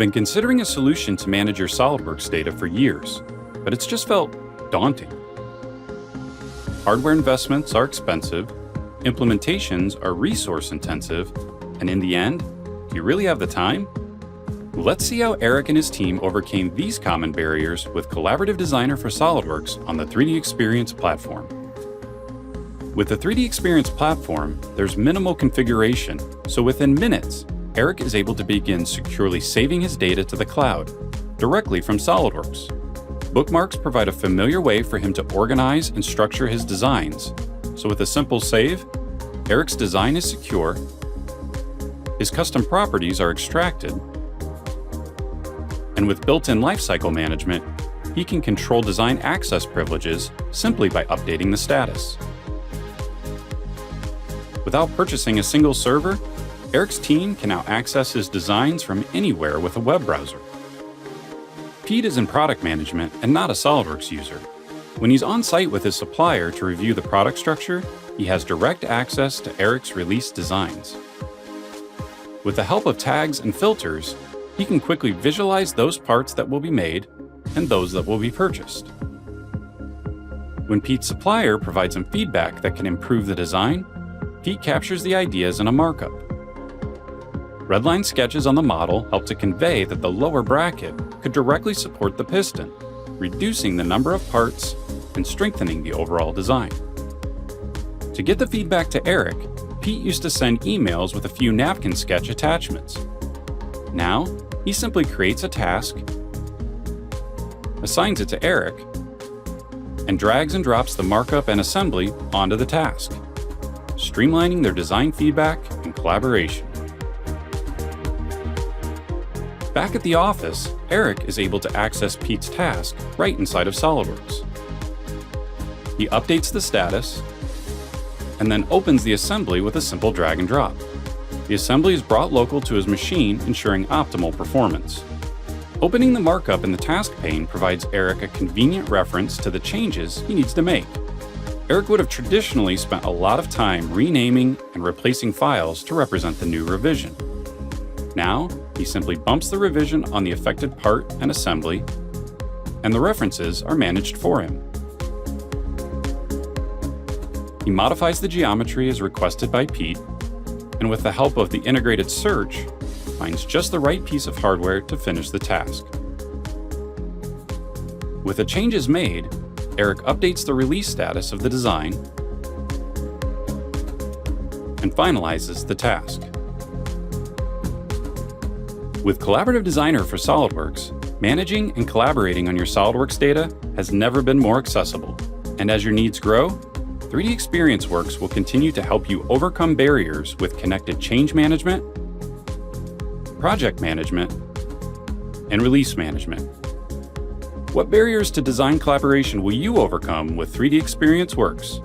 been considering a solution to manage your SOLIDWORKS data for years, but it's just felt daunting. Hardware investments are expensive, implementations are resource intensive, and in the end, do you really have the time? Let's see how Eric and his team overcame these common barriers with Collaborative Designer for SOLIDWORKS on the 3D Experience platform. With the 3D Experience platform, there's minimal configuration, so within minutes, Eric is able to begin securely saving his data to the cloud, directly from SOLIDWORKS. Bookmarks provide a familiar way for him to organize and structure his designs, so with a simple save, Eric's design is secure, his custom properties are extracted, and with built-in lifecycle management, he can control design access privileges simply by updating the status. Without purchasing a single server, Eric's team can now access his designs from anywhere with a web browser. Pete is in product management and not a SOLIDWORKS user. When he's on site with his supplier to review the product structure, he has direct access to Eric's released designs. With the help of tags and filters, he can quickly visualize those parts that will be made and those that will be purchased. When Pete's supplier provides him feedback that can improve the design, Pete captures the ideas in a markup. Redline sketches on the model help to convey that the lower bracket could directly support the piston, reducing the number of parts and strengthening the overall design. To get the feedback to Eric, Pete used to send emails with a few napkin sketch attachments. Now, he simply creates a task, assigns it to Eric, and drags and drops the markup and assembly onto the task, streamlining their design feedback and collaboration. Back at the office, Eric is able to access Pete's task right inside of SOLIDWORKS. He updates the status, and then opens the assembly with a simple drag and drop. The assembly is brought local to his machine, ensuring optimal performance. Opening the markup in the task pane provides Eric a convenient reference to the changes he needs to make. Eric would have traditionally spent a lot of time renaming and replacing files to represent the new revision. Now, he simply bumps the revision on the affected part and assembly, and the references are managed for him. He modifies the geometry as requested by Pete, and with the help of the integrated search, finds just the right piece of hardware to finish the task. With the changes made, Eric updates the release status of the design and finalizes the task. With Collaborative Designer for SOLIDWORKS, managing and collaborating on your SOLIDWORKS data has never been more accessible. And as your needs grow, 3D Experience Works will continue to help you overcome barriers with connected change management, project management, and release management. What barriers to design collaboration will you overcome with 3D Experience Works?